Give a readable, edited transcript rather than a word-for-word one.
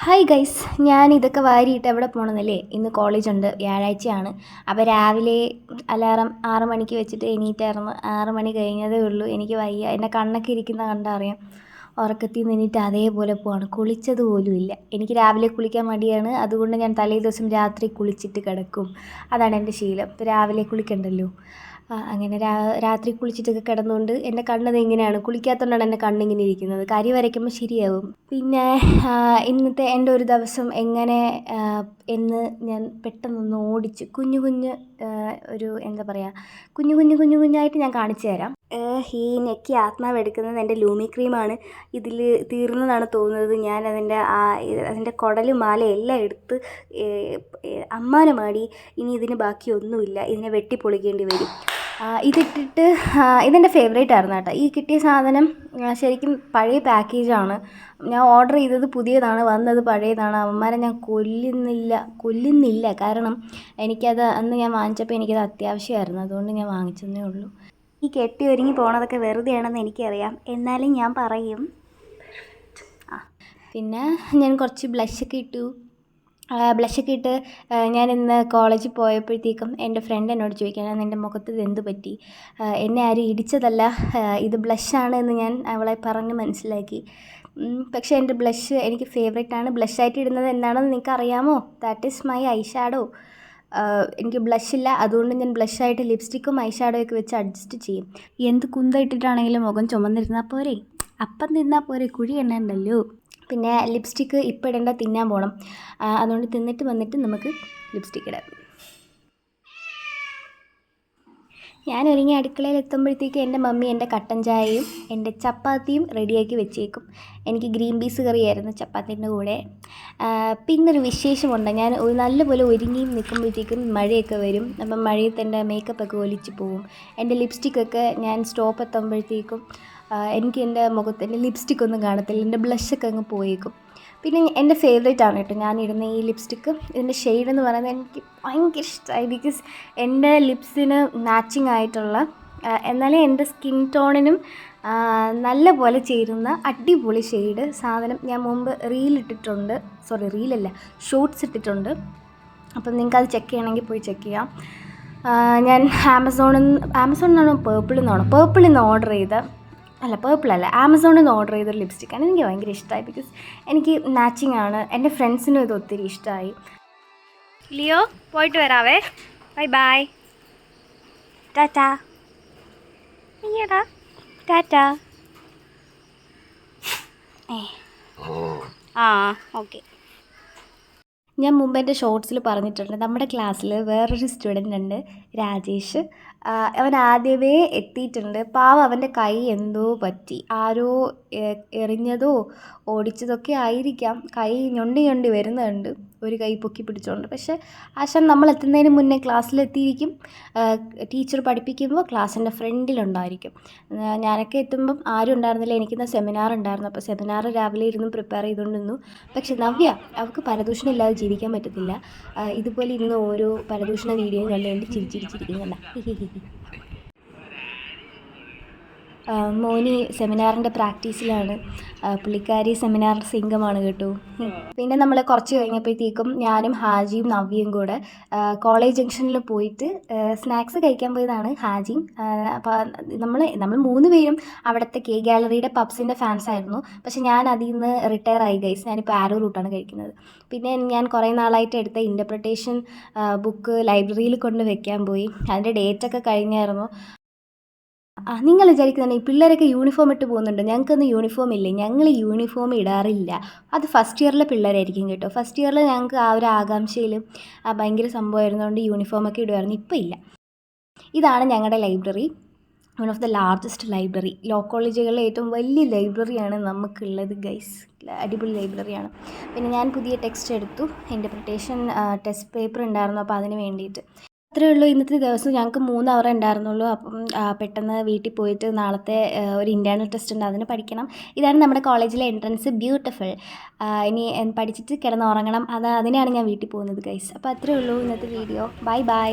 Hi guys, ഞാൻ ഇതൊക്കെ വാരിയിട്ട് എവിടെ പോകണമെന്നല്ലേ? ഇന്ന് കോളേജുണ്ട്, വ്യാഴാഴ്ചയാണ്. അപ്പോൾ രാവിലെ അലാറം 6 മണിക്ക് വെച്ചിട്ട് എണീറ്റായിരുന്നു. 6 മണി കഴിഞ്ഞതേ ഉള്ളൂ. എനിക്ക് വയ്യ, എൻ്റെ കണ്ണൊക്കെ ഇരിക്കുന്ന കണ്ടറിയാം. ഉറക്കത്തിൽ നിന്ന് എണീറ്റ് അതേപോലെ പോവാണ്. കുളിച്ചത് പോലും ഇല്ല. എനിക്ക് രാവിലെ കുളിക്കാൻ മടിയാണ്. അതുകൊണ്ട് ഞാൻ തലേ ദിവസം രാത്രി കുളിച്ചിട്ട് കിടക്കും. അതാണ് എൻ്റെ ശീലം. ഇപ്പോൾ രാവിലെ കുളിക്കണ്ടല്ലോ. അങ്ങനെ രാത്രി കുളിച്ചിട്ടൊക്കെ കിടന്നുകൊണ്ട് എൻ്റെ കണ്ണത് ഇങ്ങനെയാണ്. കുളിക്കാത്തതുകൊണ്ടാണ് എൻ്റെ കണ്ണിങ്ങനെ ഇരിക്കുന്നത്. കരി വരയ്ക്കുമ്പോൾ ശരിയാവും. പിന്നെ ഇന്നത്തെ എൻ്റെ ഒരു ദിവസം എങ്ങനെ എന്ന് ഞാൻ പെട്ടെന്നൊന്ന് ഓടിച്ച് കുഞ്ഞു കുഞ്ഞ് ഒരു എന്താ പറയുക, കുഞ്ഞായിട്ട് ഞാൻ കാണിച്ചു തരാം. ഈ നെക്കി ആത്മാവ് എടുക്കുന്നത് എൻ്റെ ലൂമി ക്രീമാണ്. ഇതിൽ തീർന്നതാണ് തോന്നുന്നത്. ഞാൻ അതിൻ്റെ കുടൽ മാല എല്ലാം എടുത്ത് അമ്മാനമാടി. ഇനി ഇതിന് ബാക്കിയൊന്നുമില്ല. ഇതിനെ വെട്ടിപ്പൊളിക്കേണ്ടി വരും. ഇതിട്ടിട്ട് ഇതെൻ്റെ ഫേവറേറ്റ് ആയിരുന്നു കേട്ടോ. ഈ കിട്ടിയ സാധനം ശരിക്കും പഴയ പാക്കേജാണ്. ഞാൻ ഓർഡർ ചെയ്തത് പുതിയതാണ്, വന്നത് പഴയതാണ്. അവന്മാരെ ഞാൻ കൊല്ലുന്നില്ല. കാരണം എനിക്കത് അന്ന് ഞാൻ വാങ്ങിച്ചപ്പോൾ എനിക്കത് അത്യാവശ്യമായിരുന്നു. അതുകൊണ്ട് ഞാൻ വാങ്ങിച്ചെന്നേ ഉള്ളൂ. ഈ കെട്ടി ഒരുങ്ങി പോണതൊക്കെ വെറുതെയാണെന്ന് എനിക്കറിയാം, എന്നാലും ഞാൻ പറയും. പിന്നെ ഞാൻ കുറച്ച് ബ്ലഷൊക്കെ ഇട്ട് ഞാൻ ഇന്ന് കോളേജിൽ പോയപ്പോഴത്തേക്കും എൻ്റെ ഫ്രണ്ട് എന്നോട് ചോദിക്കുകയാണ്, നിൻ്റെ മുഖത്ത് ഇത് എന്ത് പറ്റി? എന്നെ ആരും ഇടിച്ചതല്ല, ഇത് ബ്ലഷാണ് എന്ന് ഞാൻ അവളെ പറഞ്ഞ് മനസ്സിലാക്കി. പക്ഷേ എൻ്റെ ബ്ലഷ് എനിക്ക് ഫേവറേറ്റാണ്. ബ്ലഷായിട്ട് ഇടുന്നത് എന്താണെന്ന് നിങ്ങൾക്ക് അറിയാമോ? That is my I shadow. എനിക്ക് ബ്ലഷില്ല, അതുകൊണ്ട് ഞാൻ ബ്ലഷായിട്ട് ലിപ്സ്റ്റിക്കും ഐ ഷാഡോയൊക്കെ വെച്ച് അഡ്ജസ്റ്റ് ചെയ്യും. എന്ത് കുന്ത ഇട്ടിട്ടാണെങ്കിലും മുഖം ചുമന്നിരുന്നാൽ പോരെ, അപ്പം തിന്നാൽ പോരെ, കുഴി എണ്ണണ്ടല്ലോ. പിന്നെ ലിപ്സ്റ്റിക്ക് ഇപ്പം ഇടേണ്ട, തിന്നാൻ പോകണം. അതുകൊണ്ട് തിന്നിട്ട് വന്നിട്ട് നമുക്ക് ലിപ്സ്റ്റിക്ക് ഇടാം. ഞാൻ ഒരുങ്ങി അടുക്കളയിൽ എത്തുമ്പോഴത്തേക്ക് എൻ്റെ മമ്മി എൻ്റെ കട്ടൻ ചായയും എൻ്റെ ചപ്പാത്തിയും റെഡിയാക്കി വെച്ചേക്കും. എനിക്ക് ഗ്രീൻ പീസ് കറിയായിരുന്നു ചപ്പാത്തിൻ്റെ കൂടെ. പിന്നൊരു വിശേഷമുണ്ട്. ഞാൻ നല്ലപോലെ ഒരുങ്ങി നിൽക്കുമ്പോഴത്തേക്കും മഴയൊക്കെ വരും. അപ്പം മഴയത്ത് എൻ്റെ മേക്കപ്പൊക്കെ ഒലിച്ച് പോവും. എൻ്റെ ലിപ്സ്റ്റിക്കൊക്കെ ഞാൻ സ്റ്റോപ്പ് എത്തുമ്പോഴത്തേക്കും എനിക്ക് എൻ്റെ മുഖത്ത് ലിപ്സ്റ്റിക്കൊന്നും കാണത്തില്ല. എൻ്റെ ബ്ലഷൊക്കെ അങ്ങ് പോയേക്കും. പിന്നെ എൻ്റെ ഫേവറേറ്റ് ആണ് കേട്ടോ ഞാൻ ഇടുന്ന ഈ ലിപ്സ്റ്റിക്ക്. ഇതിൻ്റെ ഷെയ്ഡ് എന്ന് പറയുന്നത് എനിക്ക് ഭയങ്കര ഇഷ്ടമായി. ബിക്കോസ് എൻ്റെ ലിപ്സിന് മാച്ചിങ് ആയിട്ടുള്ള, എന്നാലും എൻ്റെ സ്കിൻ ടോണിനും നല്ല പോലെ ചേരുന്ന അടിപൊളി ഷെയ്ഡ് സാധനം ഞാൻ മുമ്പ് ഷോർട്സ് ഇട്ടിട്ടുണ്ട്. അപ്പം നിങ്ങൾക്കത് ചെക്ക് ചെയ്യണമെങ്കിൽ പോയി ചെക്ക് ചെയ്യാം. ഞാൻ ആമസോണിൽ നിന്നാണോ പേർപ്പിളിൽ നിന്ന് ഓർഡർ ചെയ്ത ആമസോണിൽ നിന്ന് ഓർഡർ ചെയ്തൊരു ലിപ്സ്റ്റിക്കാണ്. എനിക്ക് ഭയങ്കര ഇഷ്ടമായി. ബിക്കോസ് എനിക്ക് മാച്ചിങ് ആണ്. എൻ്റെ ഫ്രണ്ട്സിനും ഇത് ഒത്തിരി ഇഷ്ടമായി. ലിയോ, പോയിട്ട് വരാവേ. ബൈ. ടാറ്റാ. അയ്യടാ, ടാറ്റാ. ഓക്കെ. ഞാൻ മുമ്പ് എൻ്റെ ഷോർട്സിൽ പറഞ്ഞിട്ടുണ്ട്, നമ്മുടെ ക്ലാസ്സിൽ വേറൊരു സ്റ്റുഡൻ്റ് ഉണ്ട്, രാജേഷ്. അവൻ ആദ്യമേ എത്തിയിട്ടുണ്ട്. പാവം, അവൻ്റെ കൈ എന്തോ പറ്റി. ആരോ എറിഞ്ഞതോ ഓടിച്ചതൊക്കെ ആയിരിക്കാം. കൈ ഞൊണ്ടി വരുന്നുണ്ട്, ഒരു കൈ പൊക്കി പിടിച്ചുകൊണ്ട്. പക്ഷേ ആശാൻ നമ്മൾ എത്തുന്നതിന് മുന്നേ ക്ലാസ്സിലെത്തിയിരിക്കും. ടീച്ചർ പഠിപ്പിക്കുമ്പോൾ ക്ലാസ്സിൻ്റെ ഫ്രണ്ടിലുണ്ടായിരിക്കും. ഞാനൊക്കെ എത്തുമ്പം ആരും ഉണ്ടായിരുന്നില്ല. എനിക്കിന്ന് സെമിനാർ ഉണ്ടായിരുന്നു. അപ്പോൾ സെമിനാർ രാവിലെ ഇരുന്ന് പ്രിപ്പയർ ചെയ്തുകൊണ്ടിരുന്നു. പക്ഷേ നവ്യ, അവൾക്ക് പരദൂഷണം ഇല്ലാതെ ജീവിക്കാൻ പറ്റത്തില്ല. ഇതുപോലെ ഇന്ന് ഓരോ പരദൂഷണ വീഡിയോയും കണ്ടുകൊണ്ട് ചിരിച്ചിരിക്കുന്നില്ല. മോനി സെമിനാറിൻ്റെ പ്രാക്ടീസിലാണ്. പുള്ളിക്കാരി സെമിനാർ സിംഗമാണ് കേട്ടോ. പിന്നെ നമ്മൾ കുറച്ച് കഴിഞ്ഞപ്പോഴത്തേക്കും ഞാനും ഹാജിയും നവ്യയും കൂടെ കോളേജ് ജംഗ്ഷനിൽ പോയിട്ട് സ്നാക്സ് കഴിക്കാൻ പോയതാണ്. ഹാജിയും അപ്പോൾ നമ്മൾ 3 പേരും അവിടുത്തെ കെ ഗാലറിയുടെ പബ്സിൻ്റെ ഫാൻസ് ആയിരുന്നു. പക്ഷെ ഞാൻ അതിൽ നിന്ന് റിട്ടയർ ആയി ഗൈസ്. ഞാനിപ്പോൾ ആരോ റൂട്ടാണ് കഴിക്കുന്നത്. പിന്നെ ഞാൻ കുറേ നാളായിട്ട് എടുത്ത ഇൻ്റർപ്രിട്ടേഷൻ ബുക്ക് ലൈബ്രറിയിൽ കൊണ്ട് വെക്കാൻ പോയി. അതിൻ്റെ ഡേറ്റൊക്കെ കഴിഞ്ഞായിരുന്നു. നിങ്ങൾ വിചാരിക്കുന്നുണ്ട് ഈ പിള്ളേരൊക്കെ യൂണിഫോം ഇട്ട് പോകുന്നുണ്ട്, ഞങ്ങൾക്കൊന്നും യൂണിഫോം ഇല്ലേ? ഞങ്ങൾ യൂണിഫോം ഇടാറില്ല. അത് ഫസ്റ്റ് ഇയറിലെ പിള്ളേരായിരിക്കും കേട്ടോ. ഫസ്റ്റ് ഇയറിൽ ഞങ്ങൾക്ക് ആ ഒരു ആകാംക്ഷയിൽ ഭയങ്കര സംഭവമായിരുന്നുകൊണ്ട് യൂണിഫോമൊക്കെ ഇടുമായിരുന്നു. ഇപ്പം ഇല്ല. ഇതാണ് ഞങ്ങളുടെ library, one of the largest library. Law കോളേജുകളിലെ ഏറ്റവും വലിയ ലൈബ്രറിയാണ് നമുക്കുള്ളത് ഗൈസ്. അടിപൊളി ലൈബ്രറിയാണ്. പിന്നെ ഞാൻ പുതിയ ടെക്സ്റ്റ് എടുത്തു. ഇൻ്റർപ്രിട്ടേഷൻ ടെസ്റ്റ് പേപ്പർ ഉണ്ടായിരുന്നു, അപ്പോൾ അതിന് വേണ്ടിയിട്ട്. അത്രയേ ഉള്ളൂ. ഇന്നത്തെ ദിവസം ഞങ്ങൾക്ക് 3 അവർ ഉണ്ടായിരുന്നുള്ളൂ. അപ്പം പെട്ടെന്ന് വീട്ടിൽ പോയിട്ട് നാളത്തെ ഒരു ഇൻറ്റേർണൽ ടെസ്റ്റ് ഉണ്ട്, അതിന് പഠിക്കണം. ഇതാണ് നമ്മുടെ കോളേജിലെ എൻട്രൻസ്, ബ്യൂട്ടിഫുൾ. ഇനി പഠിച്ചിട്ട് കിടന്നുറങ്ങണം. അതിനെയാണ് ഞാൻ വീട്ടിൽ പോകുന്നത് ഗൈസ്. അപ്പോൾ അത്രയേ ഉള്ളൂ ഇന്നത്തെ വീഡിയോ. ബൈ.